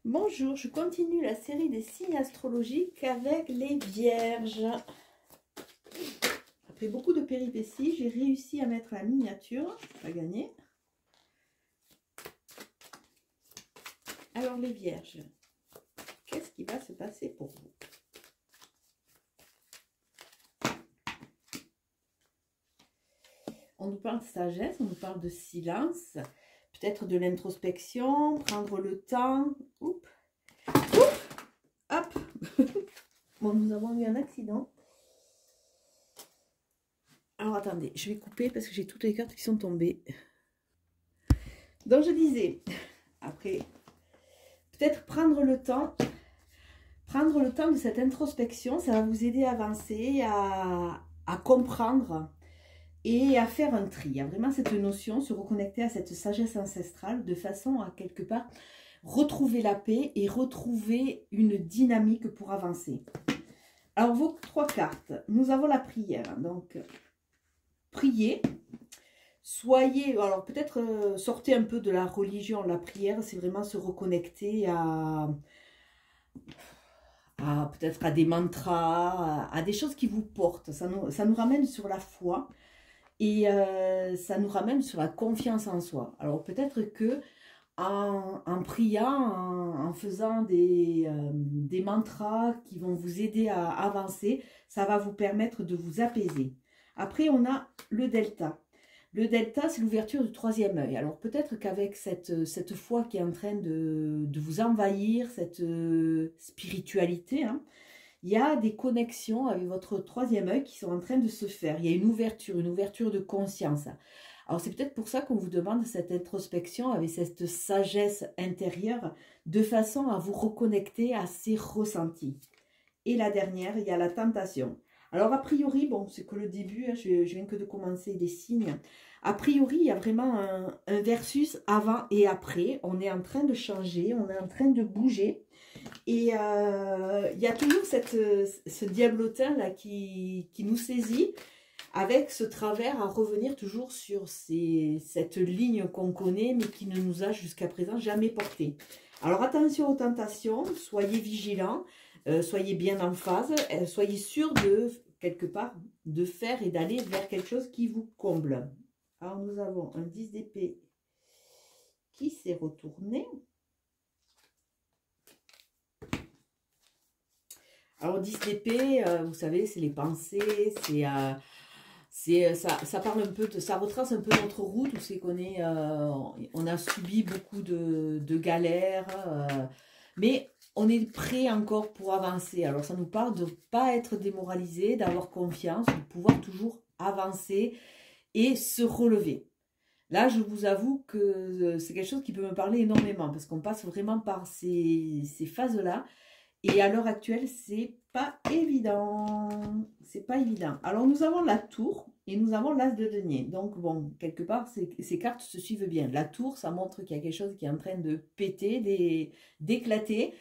Bonjour, je continue la série des signes astrologiques avec les vierges. Après beaucoup de péripéties, j'ai réussi à mettre la miniature, pas gagné. Alors les vierges, qu'est-ce qui va se passer pour vous? On nous parle de sagesse, on nous parle de silence, peut-être de l'introspection, prendre le temps. Oups. Oups. Hop. Bon, nous avons eu un accident. Alors attendez, je vais couper parce que j'ai toutes les cartes qui sont tombées. Donc je disais, après, peut-être prendre le temps de cette introspection, ça va vous aider à avancer, à comprendre et à faire un tri. Il y a vraiment cette notion, se reconnecter à cette sagesse ancestrale de façon à quelque part retrouver la paix et retrouver une dynamique pour avancer. Alors vos trois cartes, nous avons la prière, donc priez, soyez, alors peut-être sortez un peu de la religion, la prière c'est vraiment se reconnecter à peut-être à des mantras, à des choses qui vous portent, ça nous ramène sur la foi. Et ça nous ramène sur la confiance en soi. Alors peut-être que en priant, en faisant des mantras qui vont vous aider à avancer, ça va vous permettre de vous apaiser. Après, on a le delta. Le delta, c'est l'ouverture du troisième œil. Alors peut-être qu'avec cette foi qui est en train de vous envahir, cette spiritualité, hein, il y a des connexions avec votre troisième œil qui sont en train de se faire. Il y a une ouverture de conscience. Alors c'est peut-être pour ça qu'on vous demande cette introspection avec cette sagesse intérieure de façon à vous reconnecter à ces ressentis. Et la dernière, il y a la tentation. Alors a priori, bon c'est que le début, hein, je viens que de commencer les signes. A priori, il y a vraiment un versus avant et après. On est en train de changer, on est en train de bouger. Et il y a toujours ce diablotin là qui nous saisit avec ce travers à revenir toujours sur cette ligne qu'on connaît mais qui ne nous a jusqu'à présent jamais porté. Alors attention aux tentations, soyez vigilants, soyez bien en phase, soyez sûr de quelque part de faire et d'aller vers quelque chose qui vous comble. Alors nous avons un 10 d'épée qui s'est retourné. Alors 10 d'épée, vous savez, c'est les pensées, ça parle un peu, ça retrace un peu notre route où c'est qu'on est, on a subi beaucoup de galères, mais on est prêt encore pour avancer. Alors ça nous parle de ne pas être démoralisé, d'avoir confiance, de pouvoir toujours avancer et se relever. Là, je vous avoue que c'est quelque chose qui peut me parler énormément parce qu'on passe vraiment par ces phases-là. Et à l'heure actuelle, c'est pas évident. C'est pas évident. Alors, nous avons la tour et nous avons l'as de denier. Donc, bon, quelque part, ces cartes se suivent bien. La tour, ça montre qu'il y a quelque chose qui est en train de péter, d'éclater.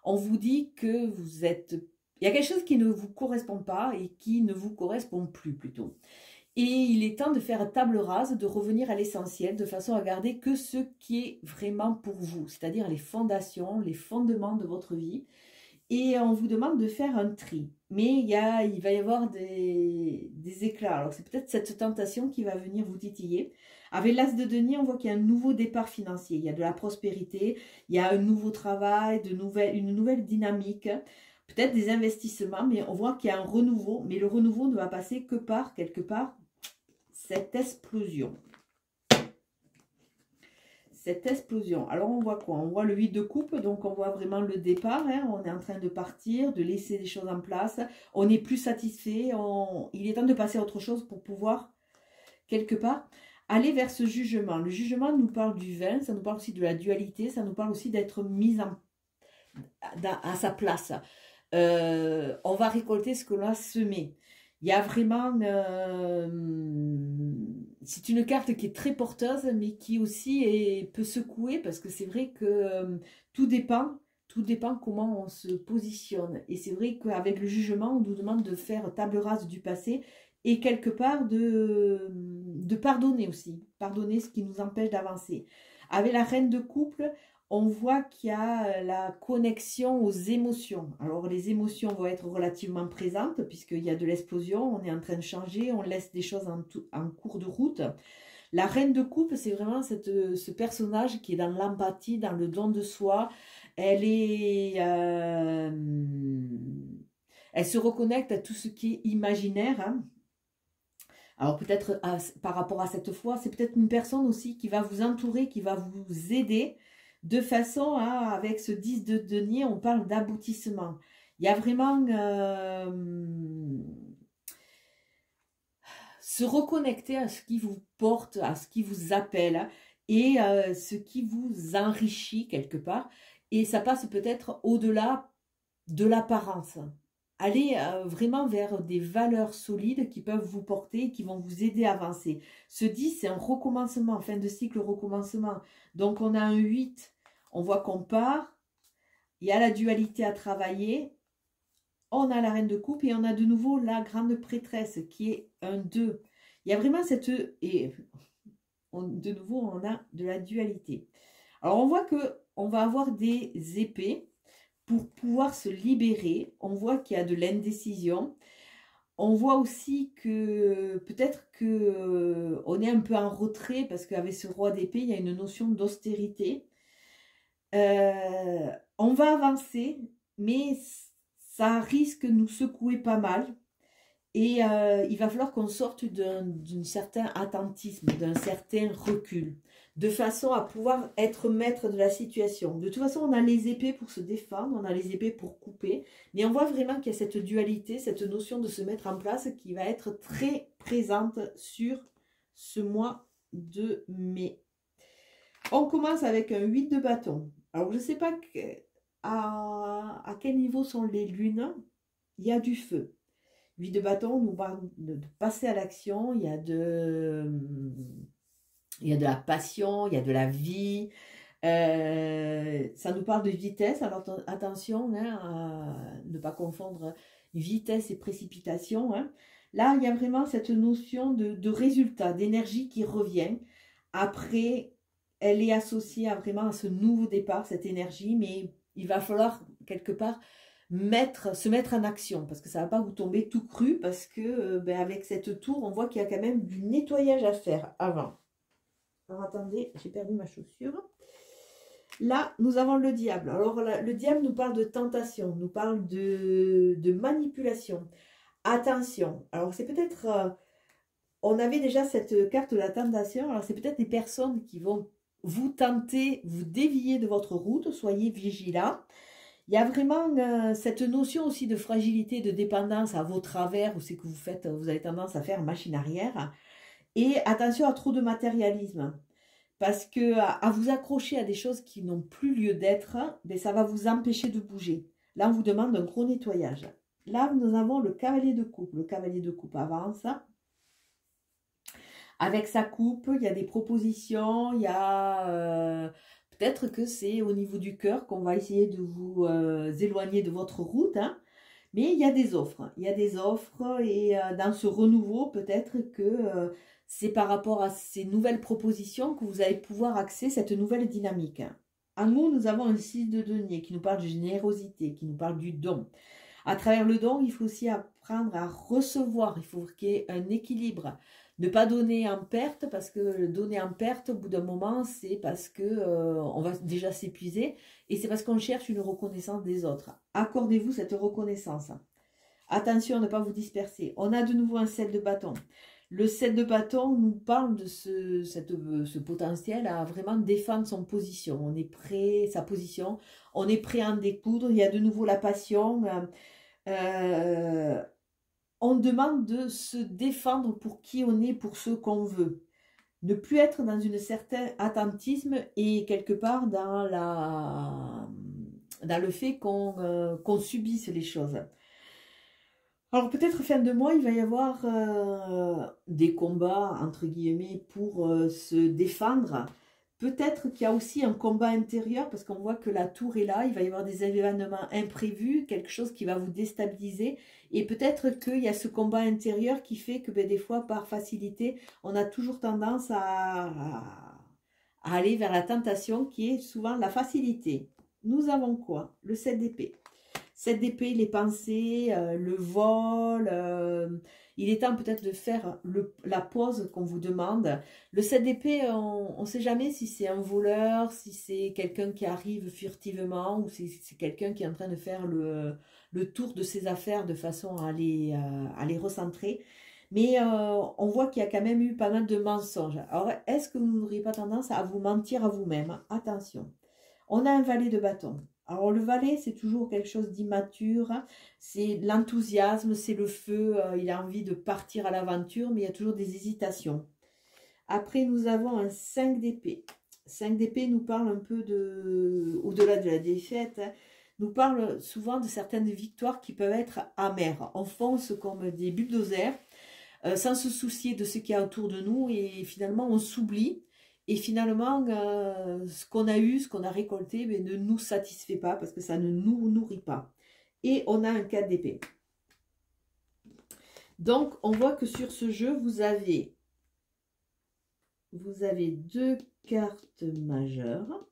On vous dit que vous êtes... Il y a quelque chose qui ne vous correspond pas et qui ne vous correspond plus, plutôt. Et il est temps de faire table rase, de revenir à l'essentiel, de façon à garder que ce qui est vraiment pour vous, c'est-à-dire les fondations, les fondements de votre vie. Et on vous demande de faire un tri. Mais il va y avoir des éclats. Alors c'est peut-être cette tentation qui va venir vous titiller. Avec l'as de denier, on voit qu'il y a un nouveau départ financier. Il y a de la prospérité, il y a un nouveau travail, une nouvelle dynamique. Peut-être des investissements, mais on voit qu'il y a un renouveau. Mais le renouveau ne va passer que par, quelque part, cette explosion. Cette explosion. Alors, on voit quoi? On voit le 8 de coupe, donc on voit vraiment le départ. Hein. On est en train de partir, de laisser les choses en place. On n'est plus satisfait. Il est temps de passer à autre chose pour pouvoir, quelque part, aller vers ce jugement. Le jugement nous parle du vin, ça nous parle aussi de la dualité, ça nous parle aussi d'être mis à sa place. On va récolter ce que l'on a semé. Il y a vraiment... c'est une carte qui est très porteuse, mais qui aussi peut secouer, parce que c'est vrai que tout dépend comment on se positionne. Et c'est vrai qu'avec le jugement, on nous demande de faire table rase du passé, et quelque part de pardonner aussi. Pardonner ce qui nous empêche d'avancer. Avec la reine de couple, on voit qu'il y a la connexion aux émotions. Alors, les émotions vont être relativement présentes puisqu'il y a de l'explosion, on est en train de changer, on laisse des choses en cours de route. La reine de coupe, c'est vraiment ce personnage qui est dans l'empathie, dans le don de soi. Elle est... elle se reconnecte à tout ce qui est imaginaire, hein. Alors peut-être par rapport à cette foi, c'est peut-être une personne aussi qui va vous entourer, qui va vous aider de façon à, avec ce 10 de denier, on parle d'aboutissement. Il y a vraiment se reconnecter à ce qui vous porte, à ce qui vous appelle et ce qui vous enrichit quelque part. Et ça passe peut-être au-delà de l'apparence. Allez vraiment vers des valeurs solides qui peuvent vous porter, qui vont vous aider à avancer. Ce 10, c'est un recommencement, fin de cycle, recommencement. Donc, on a un 8, on voit qu'on part, il y a la dualité à travailler, on a la reine de coupe et on a de nouveau la grande prêtresse qui est un 2. Il y a vraiment cette... Et de nouveau, on a de la dualité. Alors, on voit qu'on va avoir des épées. Pour pouvoir se libérer, on voit qu'il y a de l'indécision. On voit aussi que peut-être qu'on est un peu en retrait parce qu'avec ce roi d'épée, il y a une notion d'austérité. On va avancer, mais ça risque de nous secouer pas mal. Et il va falloir qu'on sorte d'un certain attentisme, d'un certain recul, de façon à pouvoir être maître de la situation. De toute façon, on a les épées pour se défendre, on a les épées pour couper, mais on voit vraiment qu'il y a cette dualité, cette notion de se mettre en place qui va être très présente sur ce mois de mai. On commence avec un 8 de bâton. Alors, je ne sais pas à quel niveau sont les lunes, il y a du feu. 8 de bâton nous parle de passer à l'action, il y a de la passion, il y a de la vie, ça nous parle de vitesse, alors attention hein, à ne pas confondre vitesse et précipitation. Hein. Là, il y a vraiment cette notion de résultat, d'énergie qui revient. Après, elle est associée vraiment à ce nouveau départ, cette énergie, mais il va falloir quelque part se mettre en action, parce que ça ne va pas vous tomber tout cru, parce que avec cette tour, on voit qu'il y a quand même du nettoyage à faire avant. Alors attendez, j'ai perdu ma chaussure. Là, nous avons le diable. Alors le diable nous parle de tentation, nous parle de manipulation. Attention, alors c'est peut-être... on avait déjà cette carte de la tentation, alors c'est peut-être des personnes qui vont vous tenter, vous dévier de votre route, soyez vigilants. Il y a vraiment cette notion aussi de fragilité, de dépendance à vos travers, où c'est que vous avez tendance à faire machine arrière. Et attention à trop de matérialisme, parce que à vous accrocher à des choses qui n'ont plus lieu d'être, ben, ça va vous empêcher de bouger. Là, on vous demande un gros nettoyage. Là, nous avons le cavalier de coupe. Le cavalier de coupe avance. Avec sa coupe, il y a des propositions, il y a... peut-être que c'est au niveau du cœur qu'on va essayer de vous éloigner de votre route, hein. Mais il y a des offres. Il y a des offres et dans ce renouveau, peut-être que c'est par rapport à ces nouvelles propositions que vous allez pouvoir axer cette nouvelle dynamique. En nous avons un 6 de denier qui nous parle de générosité, qui nous parle du don. À travers le don, il faut aussi apprendre à recevoir. Il faut qu'il y ait un équilibre. Ne pas donner en perte, parce que donner en perte, au bout d'un moment, c'est parce que on va déjà s'épuiser et c'est parce qu'on cherche une reconnaissance des autres. Accordez-vous cette reconnaissance. Attention à ne pas vous disperser. On a de nouveau un 7 de bâton. Le 7 de bâton nous parle de ce potentiel à vraiment défendre son position. On est prêt, sa position, on est prêt à en découdre. Il y a de nouveau la passion. On demande de se défendre pour qui on est, pour ce qu'on veut. Ne plus être dans un certain attentisme et quelque part dans le fait qu'on subisse les choses. Alors peut-être fin de mois, il va y avoir des combats, entre guillemets, pour se défendre. Peut-être qu'il y a aussi un combat intérieur, parce qu'on voit que la tour est là, il va y avoir des événements imprévus, quelque chose qui va vous déstabiliser. Et peut-être qu'il y a ce combat intérieur qui fait que des fois, par facilité, on a toujours tendance à à aller vers la tentation qui est souvent la facilité. Nous avons quoi? Le 7 d'épée. 7 d'épée, les pensées, le vol. Il est temps peut-être de faire la pause qu'on vous demande. Le 7 d'épée, on ne sait jamais si c'est un voleur, si c'est quelqu'un qui arrive furtivement ou si c'est quelqu'un qui est en train de faire le tour de ses affaires de façon à les recentrer. Mais on voit qu'il y a quand même eu pas mal de mensonges. Alors, est-ce que vous n'auriez pas tendance à vous mentir à vous-même? Attention. On a un valet de bâton. Alors, le valet, c'est toujours quelque chose d'immature. C'est l'enthousiasme, c'est le feu. Il a envie de partir à l'aventure, mais il y a toujours des hésitations. Après, nous avons un 5 d'épée. 5 d'épée nous parle un peu de, au-delà de la défaite, nous parle souvent de certaines victoires qui peuvent être amères. On fonce comme des bulldozers, sans se soucier de ce qu'il y a autour de nous et finalement on s'oublie et finalement ce qu'on a eu, ce qu'on a récolté ne nous satisfait pas parce que ça ne nous nourrit pas. Et on a un 4 d'épée. Donc on voit que sur ce jeu vous avez deux cartes majeures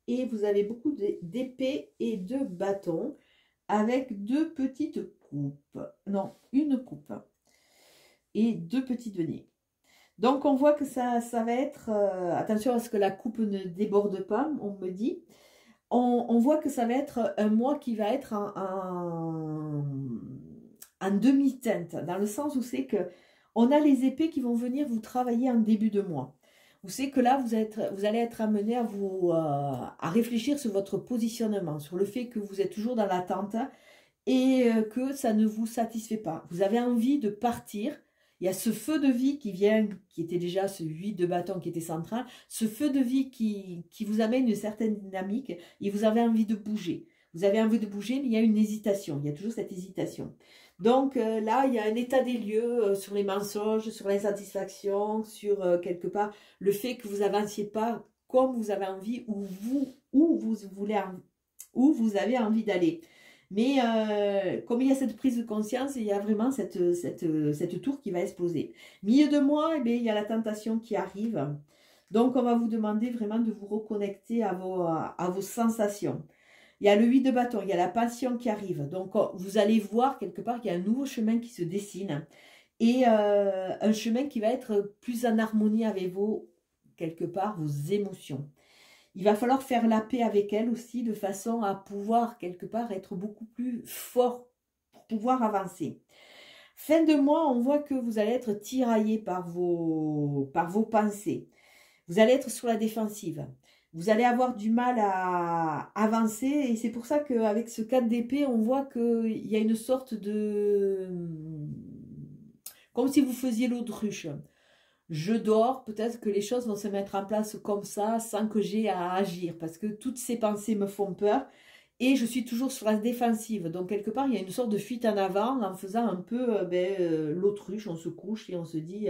et vous avez beaucoup d'épées et de bâtons avec deux petites coupes, non, une coupe et deux petits deniers. Donc on voit que ça va être, attention à ce que la coupe ne déborde pas, on me dit. On voit que ça va être un mois qui va être en demi-teinte, dans le sens où c'est que on a les épées qui vont venir vous travailler en début de mois. Vous savez que là, vous allez être amené à réfléchir sur votre positionnement, sur le fait que vous êtes toujours dans l'attente et que ça ne vous satisfait pas. Vous avez envie de partir. Il y a ce feu de vie qui vient, qui était déjà ce 8 de bâton qui était central, ce feu de vie qui vous amène une certaine dynamique et vous avez envie de bouger. Vous avez envie de bouger, mais il y a une hésitation, il y a toujours cette hésitation. Donc là, il y a un état des lieux sur les mensonges, sur l'insatisfaction, sur quelque part le fait que vous n'avanciez pas comme vous avez envie ou où vous avez envie d'aller. Mais comme il y a cette prise de conscience, il y a vraiment cette tour qui va exploser. Milieu de mois, eh bien, il y a la tentation qui arrive. Donc, on va vous demander vraiment de vous reconnecter à vos sensations. Il y a le 8 de bâton, il y a la passion qui arrive. Donc, vous allez voir quelque part qu'il y a un nouveau chemin qui se dessine. Et un chemin qui va être plus en harmonie avec quelque part, vos émotions. Il va falloir faire la paix avec elle aussi, de façon à pouvoir, quelque part, être beaucoup plus fort pour pouvoir avancer. Fin de mois, on voit que vous allez être tiraillé par vos pensées. Vous allez être sur la défensive. Vous allez avoir du mal à avancer. Et c'est pour ça qu'avec ce 4 d'épée, on voit qu'il y a une sorte de... comme si vous faisiez l'autruche. Je dors, peut-être que les choses vont se mettre en place comme ça, sans que j'ai à agir, parce que toutes ces pensées me font peur, et je suis toujours sur la défensive. Donc, quelque part, il y a une sorte de fuite en avant, en faisant un peu l'autruche, on se couche et on se dit...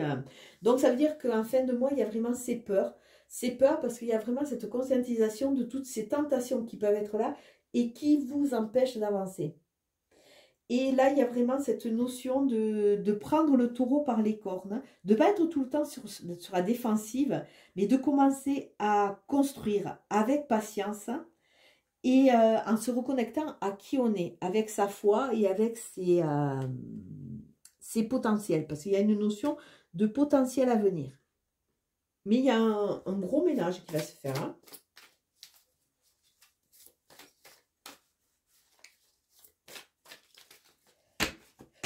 Donc, ça veut dire qu'en fin de mois, il y a vraiment ces peurs parce qu'il y a vraiment cette conscientisation de toutes ces tentations qui peuvent être là, et qui vous empêchent d'avancer. Et là, il y a vraiment cette notion de prendre le taureau par les cornes, de ne pas être tout le temps sur la défensive, mais de commencer à construire avec patience et en se reconnectant à qui on est, avec sa foi et avec ses potentiels. Parce qu'il y a une notion de potentiel à venir. Mais il y a un gros ménage qui va se faire. Hein.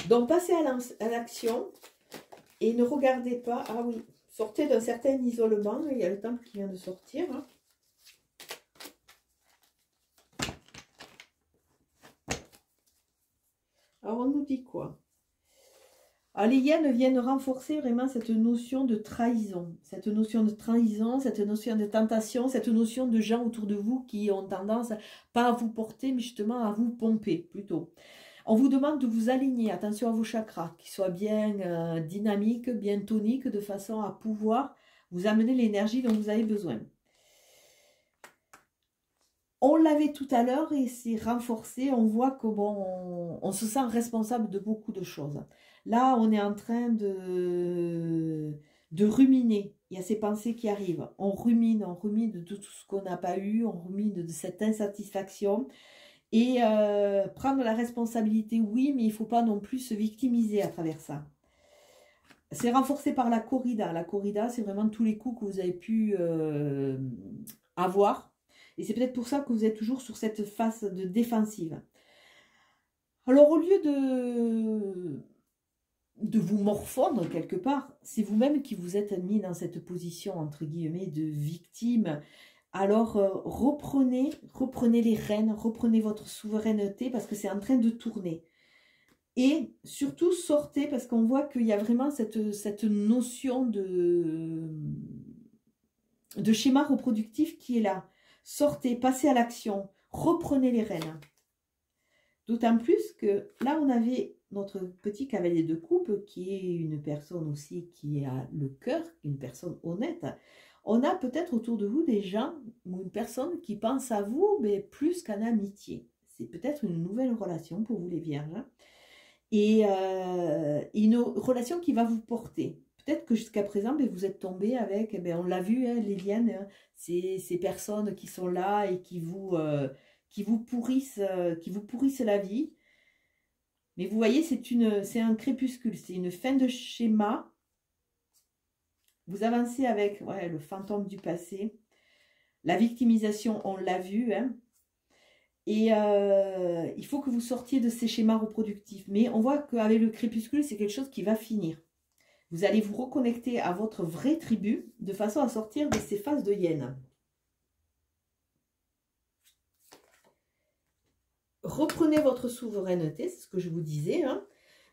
Donc, passez à l'action et ne regardez pas... Ah oui, sortez d'un certain isolement. Il y a le temple qui vient de sortir. Hein. Alors, on nous dit quoi? Alors, les hyènes viennent renforcer vraiment cette notion de trahison. Cette notion de trahison, cette notion de tentation, cette notion de gens autour de vous qui ont tendance, pas à vous porter, mais justement à vous pomper plutôt. On vous demande de vous aligner, attention à vos chakras, qu'ils soient bien dynamiques, bien toniques, de façon à pouvoir vous amener l'énergie dont vous avez besoin. On l'avait tout à l'heure et c'est renforcé, on voit que bon, on se sent responsable de beaucoup de choses. Là, on est en train de ruminer il y a ces pensées qui arrivent. On rumine de tout ce qu'on n'a pas eu, on rumine de cette insatisfaction. Et prendre la responsabilité, oui, mais il ne faut pas non plus se victimiser à travers ça. C'est renforcé par la corrida. La corrida, c'est vraiment tous les coups que vous avez pu avoir. Et c'est peut-être pour ça que vous êtes toujours sur cette phase de défensive. Alors, au lieu de vous morfondre quelque part, c'est vous-même qui vous êtes mis dans cette position, entre guillemets, de victime. Alors, reprenez les rênes, reprenez votre souveraineté parce que c'est en train de tourner. Et surtout, sortez parce qu'on voit qu'il y a vraiment cette notion de schéma reproductif qui est là. Sortez, passez à l'action, reprenez les rênes. D'autant plus que là, on avait notre petit cavalier de coupe qui est une personne aussi qui a le cœur, une personne honnête. On a peut-être autour de vous des gens ou une personne qui pense à vous, mais plus qu'en amitié. C'est peut-être une nouvelle relation pour vous les vierges. Et une relation qui va vous porter. Peut-être que jusqu'à présent, vous êtes tombé avec, on l'a vu, hein, les liens, hein, ces personnes qui sont là et qui vous pourrissent la vie. Mais vous voyez, c'est un crépuscule, c'est une fin de schéma. Vous avancez avec le fantôme du passé. La victimisation, on l'a vu. Hein. Et il faut que vous sortiez de ces schémas reproductifs. Mais on voit qu'avec le crépuscule, c'est quelque chose qui va finir. Vous allez vous reconnecter à votre vraie tribu de façon à sortir de ces phases de hyène. Reprenez votre souveraineté, c'est ce que je vous disais. Hein.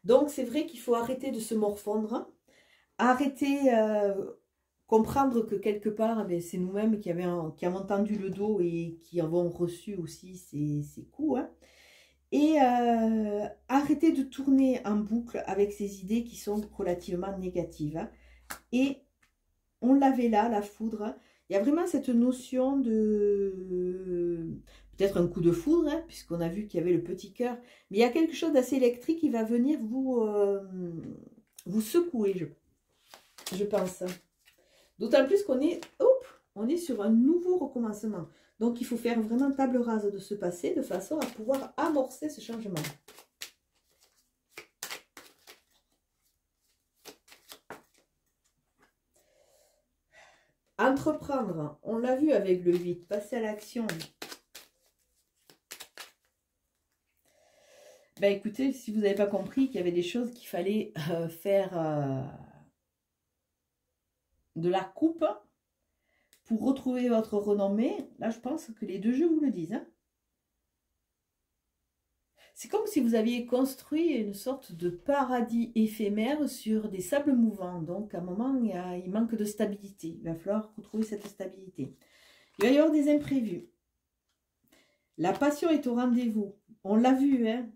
Donc, c'est vrai qu'il faut arrêter de se morfondre. Arrêter, comprendre que quelque part, c'est nous-mêmes qui avons tendu le dos et qui avons reçu aussi ces coups. Hein. Et arrêter de tourner en boucle avec ces idées qui sont relativement négatives. Hein. Et on l'avait là, la foudre. Il y a vraiment cette notion de... Peut-être un coup de foudre, hein, puisqu'on a vu qu'il y avait le petit cœur. Mais il y a quelque chose d'assez électrique qui va venir vous secouer, je pense. D'autant plus qu'on est, on est sur un nouveau recommencement. Donc, il faut faire vraiment table rase de ce passé de façon à pouvoir amorcer ce changement. Entreprendre, on l'a vu avec le 8, passer à l'action. Écoutez, si vous n'avez pas compris qu'il y avait des choses qu'il fallait faire de la coupe pour retrouver votre renommée, là je pense que les deux jeux vous le disent. Hein. C'est comme si vous aviez construit une sorte de paradis éphémère sur des sables mouvants. Donc à un moment, il manque de stabilité. Il va falloir retrouver cette stabilité. Il va y avoir des imprévus. La passion est au rendez-vous. On l'a vu, hein.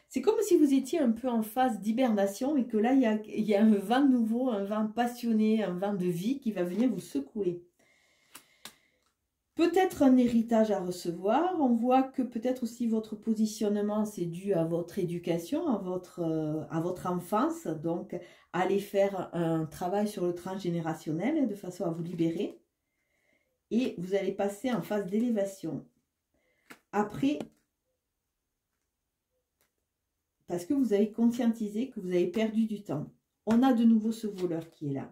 C'est comme si vous étiez un peu en phase d'hibernation et que là, il y a un vent nouveau, un vent passionné, un vent de vie qui va venir vous secouer. Peut-être un héritage à recevoir. On voit que peut-être aussi votre positionnement, c'est dû à votre éducation, à votre enfance. Donc, allez faire un travail sur le transgénérationnel de façon à vous libérer. Et vous allez passer en phase d'élévation. Après... Parce que vous avez conscientisé que vous avez perdu du temps. On a de nouveau ce voleur qui est là.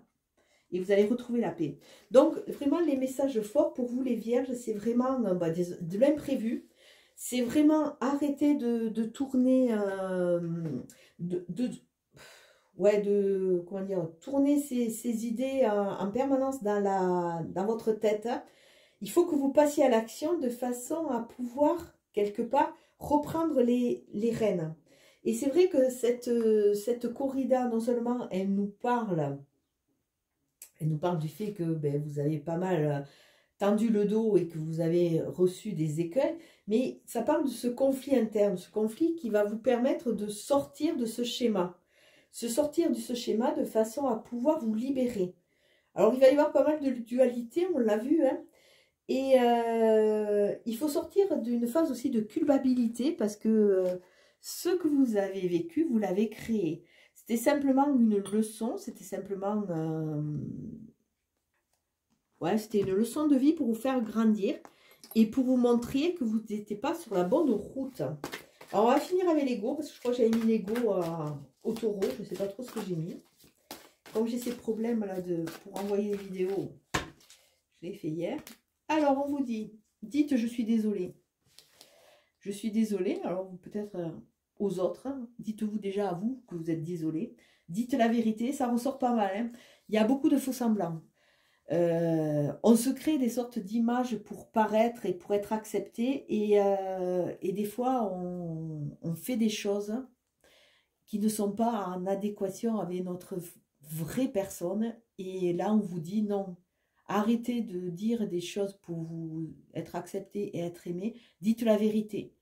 Et vous allez retrouver la paix. Donc, vraiment, les messages forts pour vous, les vierges, c'est vraiment de l'imprévu. C'est vraiment arrêter de tourner... tourner ces idées en permanence dans votre tête. Il faut que vous passiez à l'action de façon à pouvoir, quelque part, reprendre les rênes. Et c'est vrai que cette corrida, non seulement elle nous parle du fait que vous avez pas mal tendu le dos et que vous avez reçu des écueils, mais ça parle de ce conflit interne, ce conflit qui va vous permettre de sortir de ce schéma. Sortir de ce schéma de façon à pouvoir vous libérer. Alors il va y avoir pas mal de dualité, on l'a vu, hein. Et il faut sortir d'une phase aussi de culpabilité parce que... ce que vous avez vécu, vous l'avez créé. C'était simplement une leçon, c'était simplement... ouais, c'était une leçon de vie pour vous faire grandir et pour vous montrer que vous n'étiez pas sur la bonne route. Alors, on va finir avec Lego, parce que je crois que j'avais mis Lego au taureau. Je ne sais pas trop ce que j'ai mis. Comme j'ai ces problèmes-là pour envoyer les vidéos, je l'ai fait hier. Alors, on vous dit, dites je suis désolée. Je suis désolée. Alors, peut-être aux autres, hein, dites-vous déjà à vous que vous êtes désolé. Dites la vérité, ça ressort pas mal. Hein. Il y a beaucoup de faux semblants. On se crée des sortes d'images pour paraître et pour être accepté. Et des fois, on fait des choses qui ne sont pas en adéquation avec notre vraie personne. Et là, on vous dit non. Arrêtez de dire des choses pour vous être accepté et être aimé. Dites la vérité.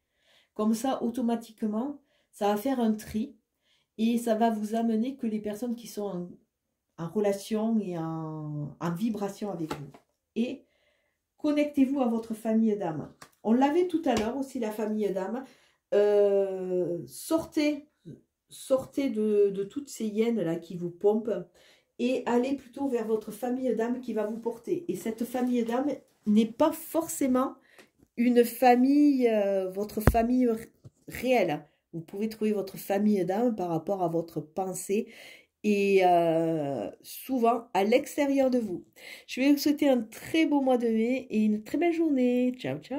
Comme ça, automatiquement, ça va faire un tri. Et ça va vous amener que les personnes qui sont en relation et en vibration avec vous. Et connectez-vous à votre famille d'âme. On l'avait tout à l'heure aussi, la famille d'âme. Sortez de toutes ces hyènes-là qui vous pompent et allez plutôt vers votre famille d'âme qui va vous porter. Et cette famille d'âme n'est pas forcément une famille, votre famille réelle. Vous pouvez trouver votre famille d'âme par rapport à votre pensée et souvent à l'extérieur de vous. Je vais vous souhaiter un très beau mois de mai et une très belle journée. Ciao, ciao.